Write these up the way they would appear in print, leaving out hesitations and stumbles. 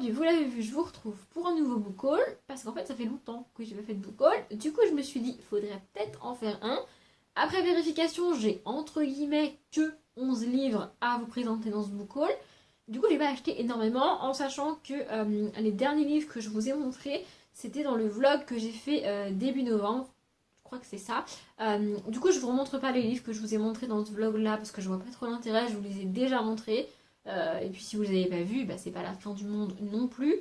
aujourd'hui, vous l'avez vu, je vous retrouve pour un nouveau book haul, parce qu'en fait ça fait longtemps que je n'ai pas fait de book haul. Du coup je me suis dit, il faudrait peut-être en faire un. Après vérification, j'ai entre guillemets que 11 livres à vous présenter dans ce book haul. Du coup j'ai pas acheté énormément, en sachant que les derniers livres que je vous ai montrés, c'était dans le vlog que j'ai fait début novembre. Je crois que c'est ça. Du coup je vous remontre pas les livres que je vous ai montrés dans ce vlog là, parce que je vois pas trop l'intérêt, je vous les ai déjà montrés. Et puis si vous ne les avez pas vus, bah, c'est pas la fin du monde non plus.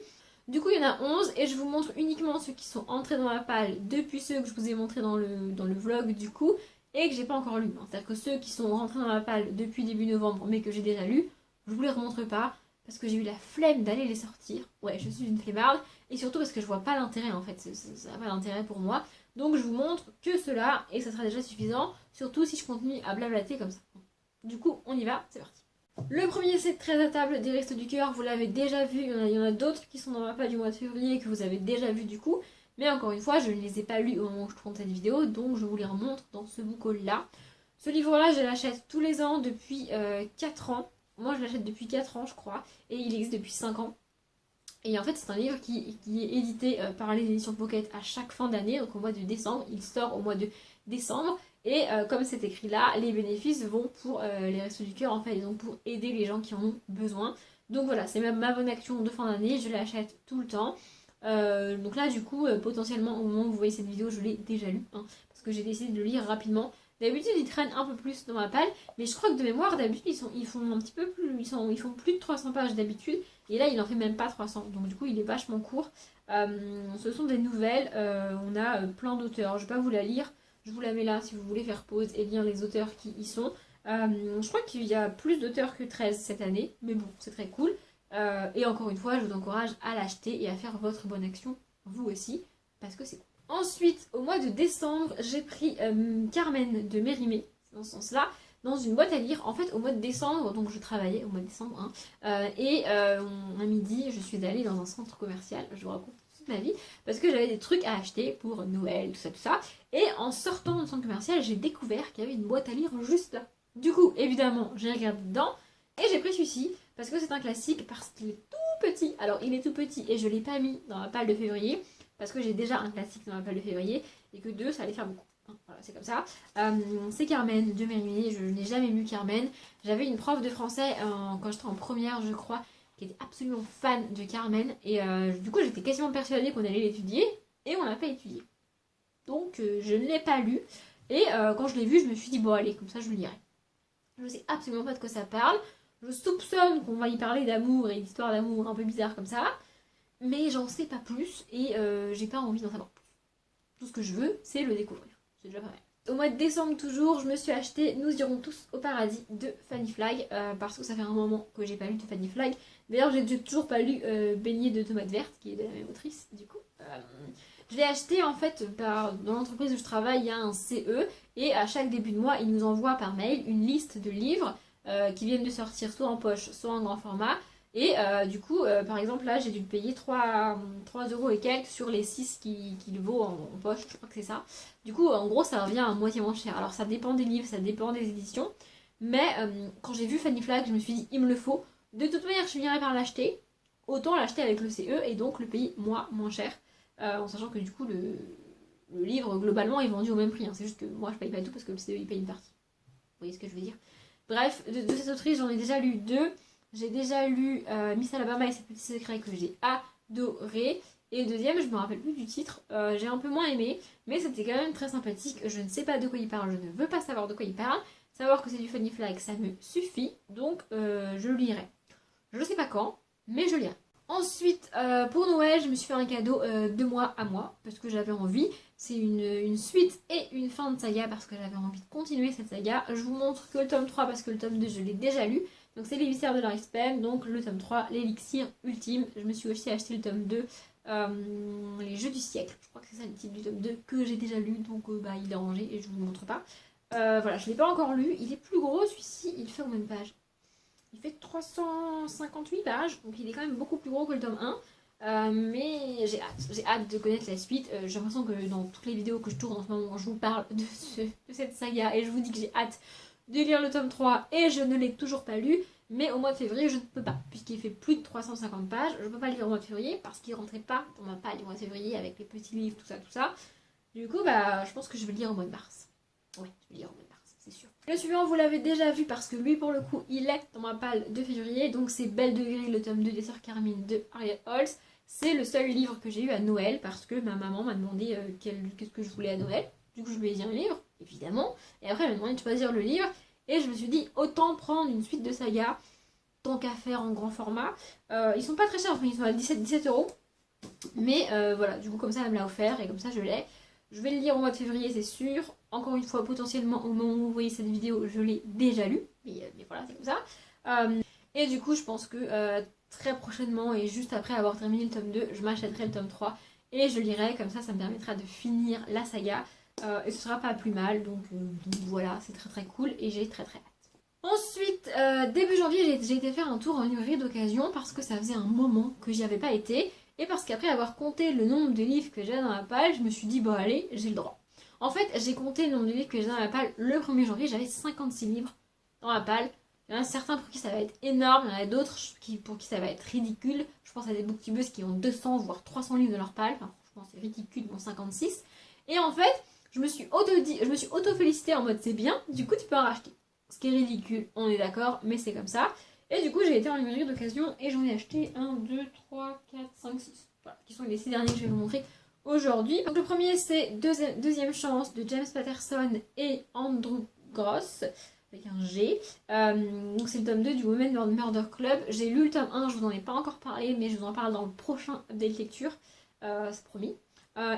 Du coup il y en a 11 et je vous montre uniquement ceux qui sont entrés dans la palle depuis ceux que je vous ai montrés dans le vlog du coup et que j'ai pas encore lu. C'est-à-dire que ceux qui sont rentrés dans la palle depuis début novembre mais que j'ai déjà lu, je vous les remontre pas parce que j'ai eu la flemme d'aller les sortir. Ouais, je suis une flemmarde et surtout parce que je vois pas l'intérêt en fait, ça n'a pas d'intérêt pour moi. Donc je vous montre que cela et ça sera déjà suffisant, surtout si je continue à blablater comme ça. Du coup on y va, c'est parti. Le premier c'est 13 à table des Restos du Cœur, vous l'avez déjà vu, il y en a d'autres qui sont dans ma page du mois de février que vous avez déjà vu du coup, mais encore une fois je ne les ai pas lus au moment où je tourne cette vidéo, donc je vous les remontre dans ce book haul là. Ce livre là je l'achète tous les ans depuis 4 ans, moi je l'achète depuis 4 ans je crois, et il existe depuis 5 ans. Et en fait c'est un livre qui est édité par les éditions Pocket à chaque fin d'année, donc au mois de décembre, il sort au mois de décembre. Et comme c'est écrit là, les bénéfices vont pour les Restos du Cœur, en fait, donc pour aider les gens qui en ont besoin. Donc voilà, c'est ma bonne action de fin d'année, je l'achète tout le temps. Donc là, du coup, potentiellement, au moment où vous voyez cette vidéo, je l'ai déjà lu, hein, parce que j'ai décidé de le lire rapidement. D'habitude, ils traînent un peu plus dans ma palle, mais je crois que de mémoire, d'habitude, ils font un petit peu plus, ils font plus de 300 pages d'habitude, et là, il en fait même pas 300, donc du coup, il est vachement court. Ce sont des nouvelles, on a plein d'auteurs, je vais pas vous la lire. Je vous la mets là si vous voulez faire pause et lire les auteurs qui y sont. Je crois qu'il y a plus d'auteurs que 13 cette année, mais bon, c'est très cool. Et encore une fois, je vous encourage à l'acheter et à faire votre bonne action, vous aussi, parce que c'est cool. Ensuite, au mois de décembre, j'ai pris Carmen de Mérimée, dans ce sens-là, dans une boîte à lire. En fait, au mois de décembre, donc je travaillais au mois de décembre, hein, un midi, je suis allée dans un centre commercial, je vous raconte toute ma vie, parce que j'avais des trucs à acheter pour Noël, tout ça. Et en sortant du centre commercial, j'ai découvert qu'il y avait une boîte à lire juste là. Du coup, évidemment, j'ai regardé dedans et j'ai pris celui-ci parce que c'est un classique, parce qu'il est tout petit. Alors, il est tout petit et je ne l'ai pas mis dans la palle de février parce que j'ai déjà un classique dans la palle de février et que 2, ça allait faire beaucoup. Voilà, c'est comme ça. C'est Carmen de Mérimée. Je n'ai jamais lu Carmen. J'avais une prof de français quand j'étais en première, je crois, qui était absolument fan de Carmen. Et du coup, j'étais quasiment persuadée qu'on allait l'étudier et on l'a pas étudié. Donc je ne l'ai pas lu. Et quand je l'ai vu, je me suis dit, bon allez, comme ça je le lirai. Je ne sais absolument pas de quoi ça parle. Je soupçonne qu'on va y parler d'amour et d'histoires d'amour un peu bizarres comme ça. Mais j'en sais pas plus et j'ai pas envie d'en savoir plus. Tout ce que je veux, c'est le découvrir. C'est déjà pas mal. Au mois de décembre toujours, je me suis acheté Nous irons tous au paradis de Fanny Flagg, parce que ça fait un moment que j'ai pas lu de Fanny Flagg. D'ailleurs, j'ai toujours pas lu Beignet de tomates vertes, qui est de la même autrice du coup. Je l'ai acheté en fait dans l'entreprise où je travaille, il y a un CE et à chaque début de mois, ils nous envoient par mail une liste de livres qui viennent de sortir soit en poche, soit en grand format. Et du coup, par exemple, là, j'ai dû payer 3 € et quelques sur les 6 qu'il vaut en poche, je crois que c'est ça. Du coup, en gros, ça revient à moitié moins cher. Alors, ça dépend des livres, ça dépend des éditions. Mais quand j'ai vu Fanny Flagg, je me suis dit, il me le faut. De toute manière, je finirai par l'acheter. Autant l'acheter avec le CE et donc le payer moins cher. En sachant que du coup, le livre, globalement, est vendu au même prix. Hein. C'est juste que moi, je paye pas tout parce que le CE, il paye une partie. Vous voyez ce que je veux dire? Bref, de cette autrice, j'en ai déjà lu 2. J'ai déjà lu Miss Alabama et ses petits secrets que j'ai adoré. Et le deuxième, je me rappelle plus du titre, j'ai un peu moins aimé, mais c'était quand même très sympathique. Je ne sais pas de quoi il parle, je ne veux pas savoir de quoi il parle. Savoir que c'est du Fanny Flagg, ça me suffit, donc je le lirai. Je ne sais pas quand, mais je lirai. Ensuite, pour Noël, je me suis fait un cadeau de moi à moi, parce que j'avais envie. C'est une suite et une fin de saga, parce que j'avais envie de continuer cette saga. Je vous montre que le tome 3, parce que le tome 2, je l'ai déjà lu. Donc c'est les Mystères de Larry Spem, donc le tome 3, l'élixir ultime. Je me suis aussi acheté le tome 2, les Jeux du siècle. Je crois que c'est ça le titre du tome 2 que j'ai déjà lu, donc il est rangé et je vous le montre pas. Voilà, je ne l'ai pas encore lu. Il est plus gros celui-ci, il fait combien de pages? Il fait 358 pages, donc il est quand même beaucoup plus gros que le tome 1. Mais j'ai hâte de connaître la suite. J'ai l'impression que dans toutes les vidéos que je tourne en ce moment, je vous parle de cette saga et je vous dis que j'ai hâte de lire le tome 3 et je ne l'ai toujours pas lu. Mais au mois de février, je ne peux pas, puisqu'il fait plus de 350 pages. Je ne peux pas le lire au mois de février parce qu'il ne rentrait pas dans ma palle du mois de février avec les petits livres, tout ça, tout ça. Du coup, bah, je pense que je vais le lire au mois de mars. Ouais, je vais le lire au mois de mars, c'est sûr. Le suivant, vous l'avez déjà vu parce que lui, pour le coup, il est dans ma palle de février. Donc, c'est Belle de Gris, le tome 2 des Sœurs Carmine de Harriet Holtz. C'est le seul livre que j'ai eu à Noël parce que ma maman m'a demandé qu'est-ce que je voulais à Noël. Du coup, je lui ai dit un livre, évidemment. Et après, elle m'a demandé de choisir le livre. Et je me suis dit, autant prendre une suite de sagas, tant qu'à faire en grand format. Ils sont pas très chers, enfin, ils sont à 17 euros. Mais voilà, du coup, comme ça, elle me l'a offert et comme ça, je l'ai. Je vais le lire au mois de février, c'est sûr. Encore une fois, potentiellement, au moment où vous voyez cette vidéo, je l'ai déjà lu. Mais voilà, c'est comme ça. Et du coup, je pense que très prochainement et juste après avoir terminé le tome 2, je m'achèterai le tome 3 et je lirai. Comme ça me permettra de finir la saga. Et ce sera pas plus mal. Donc voilà, c'est très très cool et j'ai très très hâte. Ensuite, début janvier, j'ai été faire un tour en librairie d'occasion parce que ça faisait un moment que j'y avais pas été. Et parce qu'après avoir compté le nombre de livres que j'ai dans la palle, je me suis dit, bon allez, j'ai le droit. En fait, j'ai compté le nombre de livres que j'ai dans la palle le 1er janvier, j'avais 56 livres dans la palle. Il y en a certains pour qui ça va être énorme, il y en a d'autres pour qui ça va être ridicule. Je pense à des booktubeuses qui ont 200 voire 300 livres dans leur palle. Enfin, franchement, c'est ridicule, bon 56. Et en fait, je me suis auto-félicitée en mode c'est bien, du coup tu peux en racheter. Ce qui est ridicule, on est d'accord, mais c'est comme ça. Et du coup, j'ai été en librairie d'occasion et j'en ai acheté 1, 2, 3, 4, 5, 6. Voilà, qui sont les 6 derniers que je vais vous montrer aujourd'hui. Donc le premier, c'est Deuxième chance de James Patterson et Andrew Gross, avec un G. Donc c'est le tome 2 du Women Murder Club. J'ai lu le tome 1, je vous en ai pas encore parlé, mais je vous en parle dans le prochain update lecture. C'est promis.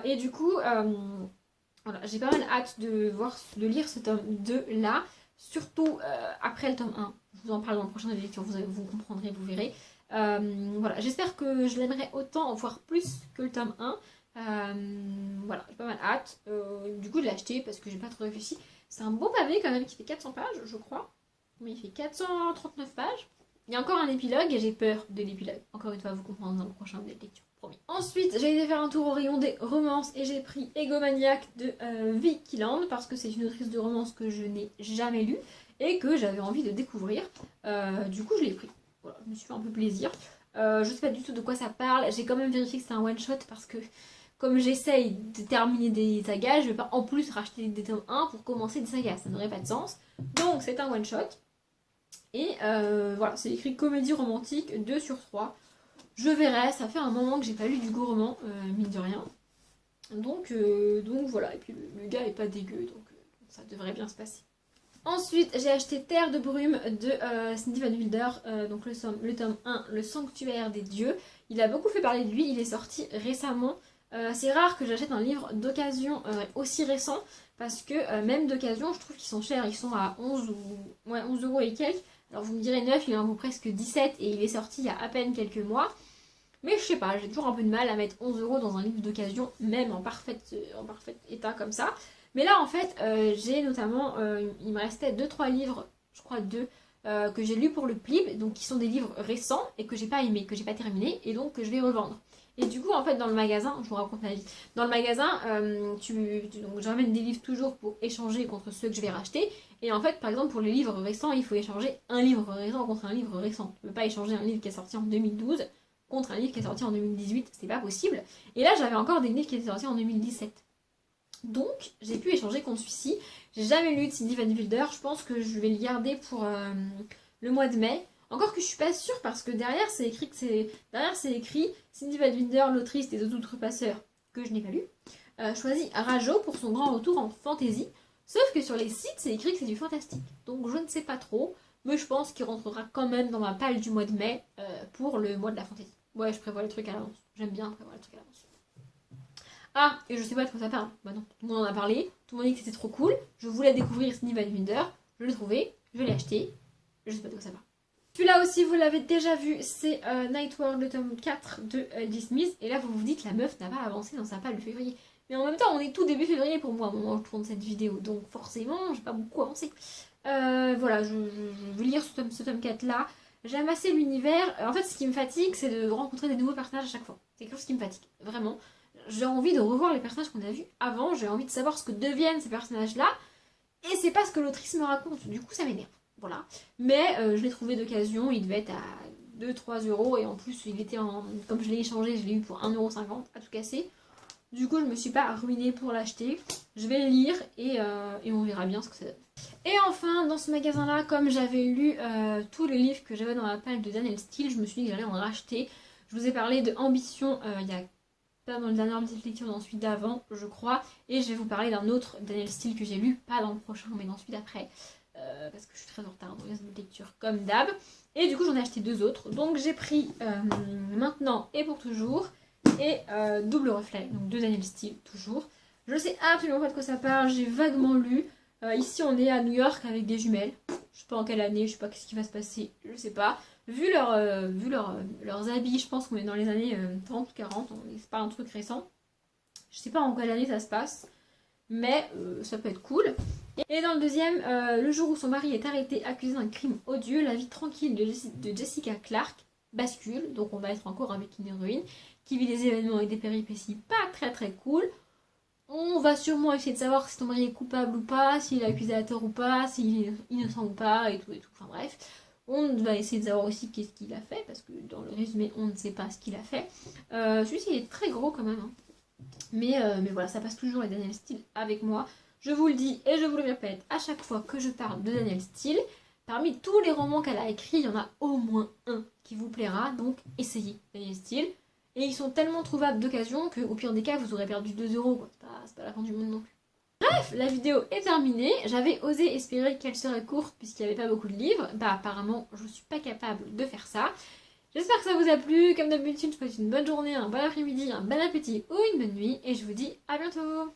Et du coup, voilà, j'ai pas mal hâte de lire ce tome 2 là. Surtout après le tome 1. Je vous en parle dans le prochain update lecture, vous comprendrez, vous verrez. Voilà, j'espère que je l'aimerai autant, voire plus que le tome 1. Voilà, j'ai pas mal hâte. Du coup, je l'ai acheté parce que j'ai pas trop réfléchi. C'est un beau pavé quand même qui fait 400 pages, je crois. Mais il fait 439 pages. Il y a encore un épilogue et j'ai peur de l'épilogue. Encore une fois, vous comprendrez dans le prochain update lecture. Promis. Ensuite, j'ai été faire un tour au rayon des romances et j'ai pris Egomaniac de Vicky Land parce que c'est une autrice de romance que je n'ai jamais lue et que j'avais envie de découvrir. Du coup, je l'ai pris. Voilà, je me suis fait un peu plaisir. Je sais pas du tout de quoi ça parle. J'ai quand même vérifié que c'était un one shot parce que comme j'essaye de terminer des sagas, je vais pas en plus racheter des tomes 1 pour commencer des sagas. Ça n'aurait pas de sens. Donc c'est un one shot. Et voilà, c'est écrit comédie romantique 2 sur 3. Je verrai, ça fait un moment que j'ai pas lu du gourmand, mine de rien. Donc voilà, et puis le gars est pas dégueu, donc ça devrait bien se passer. Ensuite, j'ai acheté Terre de brume de Cindy Van Wilder, donc le tome 1, Le sanctuaire des dieux. Il a beaucoup fait parler de lui, il est sorti récemment. C'est rare que j'achète un livre d'occasion aussi récent, parce que même d'occasion, je trouve qu'ils sont chers, ils sont à 11 euros et quelques. Alors vous me direz 9, il en vaut presque 17 et il est sorti il y a à peine quelques mois. Mais je sais pas, j'ai toujours un peu de mal à mettre 11 euros dans un livre d'occasion, même en parfait état comme ça. Mais là en fait, j'ai notamment, il me restait 2-3 livres, je crois 2, que j'ai lus pour le Plib, donc qui sont des livres récents et que j'ai pas aimé, que j'ai pas terminé et donc que je vais revendre. Et du coup en fait dans le magasin, je vous raconte ma vie, dans le magasin, donc je ramène des livres toujours pour échanger contre ceux que je vais racheter. Et en fait par exemple pour les livres récents, il faut échanger un livre récent contre un livre récent. Tu ne peux pas échanger un livre qui est sorti en 2012 contre un livre qui est sorti en 2018, c'est pas possible. Et là j'avais encore des livres qui étaient sortis en 2017. Donc j'ai pu échanger contre celui-ci. J'ai jamais lu de Cindy Van Wilder, je pense que je vais le garder pour le mois de mai. Encore que je suis pas sûre parce que derrière c'est écrit Cindy Van Wilder, l'autrice des Outrepasseurs, que je n'ai pas lu, choisit Rajo pour son grand retour en fantasy. Sauf que sur les sites c'est écrit que c'est du fantastique. Donc je ne sais pas trop, mais je pense qu'il rentrera quand même dans ma palle du mois de mai pour le mois de la fantasy. Ouais, je prévois les trucs à l'avance. J'aime bien prévoir les trucs à l'avance. Ah, et je sais pas de quoi ça parle. Bah non, tout le monde en a parlé, tout le monde dit que c'était trop cool. Je voulais découvrir Cindy Van Wilder, je l'ai trouvé, je l'ai acheté. Je sais pas de quoi ça parle. Celui-là aussi, vous l'avez déjà vu, c'est Night World, le tome 4 de Lee Smith. Et là, vous vous dites, la meuf n'a pas avancé dans sa palle de février. Mais en même temps, on est tout début février pour moi au moment où je tourne cette vidéo. Donc forcément, j'ai pas beaucoup avancé. Voilà, je vais lire ce tome 4 là. J'aime assez l'univers. En fait, ce qui me fatigue, c'est de rencontrer des nouveaux personnages à chaque fois. C'est quelque chose qui me fatigue, vraiment. J'ai envie de revoir les personnages qu'on a vus avant. J'ai envie de savoir ce que deviennent ces personnages-là. Et c'est pas ce que l'autrice me raconte. Du coup, ça m'énerve. voilà. Mais je l'ai trouvé d'occasion, il devait être à 2-3 € et en plus il était comme je l'ai échangé, je l'ai eu pour 1,50 € à tout casser. Du coup je me suis pas ruinée pour l'acheter. Je vais le lire et on verra bien ce que ça donne. Et enfin dans ce magasin là, comme j'avais lu tous les livres que j'avais dans la palle de Danielle Steele, je me suis dit que j'allais en racheter. Je vous ai parlé de Ambition il y a pas dans le dernier petite lecture, dans celui d'avant je crois. Et je vais vous parler d'un autre Danielle Steele que j'ai lu, pas dans le prochain mais dans celui d'après. Parce que je suis très en retard dans les lectures comme d'hab. Et du coup j'en ai acheté 2 autres. Donc j'ai pris Maintenant et pour toujours et Double Reflet, donc de Danielle Steele toujours. Je sais absolument pas de quoi ça parle, j'ai vaguement lu. Ici on est à New York avec des jumelles. Je sais pas en quelle année, je sais pas qu'est-ce qui va se passer, je sais pas. Vu leurs habits, je pense qu'on est dans les années 30 ou 40, c'est pas un truc récent. Je sais pas en quelle année ça se passe, mais ça peut être cool. Et dans le deuxième, le jour où son mari est arrêté accusé d'un crime odieux, la vie tranquille de Jessica Clark bascule. Donc on va être encore avec une héroïne qui vit des événements et des péripéties pas très très cool. On va sûrement essayer de savoir si ton mari est coupable ou pas, s'il est accusé à tort ou pas, s'il est innocent ou pas, et tout et tout. Enfin bref. On va essayer de savoir aussi qu'est-ce qu'il a fait, parce que dans le résumé, on ne sait pas ce qu'il a fait. Celui-ci il est très gros quand même. Hein. Mais voilà, ça passe toujours à Danielle Steele avec moi. Je vous le dis et je vous le répète à chaque fois que je parle de Danielle Steele. Parmi tous les romans qu'elle a écrits, il y en a au moins un qui vous plaira. Donc essayez Danielle Steele. Et ils sont tellement trouvables d'occasion qu'au pire des cas, vous aurez perdu 2 €. Quoi. C'est pas la fin du monde non plus. Bref, la vidéo est terminée. J'avais osé espérer qu'elle serait courte puisqu'il n'y avait pas beaucoup de livres. Bah apparemment, je ne suis pas capable de faire ça. J'espère que ça vous a plu. Comme d'habitude, je vous souhaite une bonne journée, un bon après-midi, un bon appétit ou une bonne nuit. Et je vous dis à bientôt.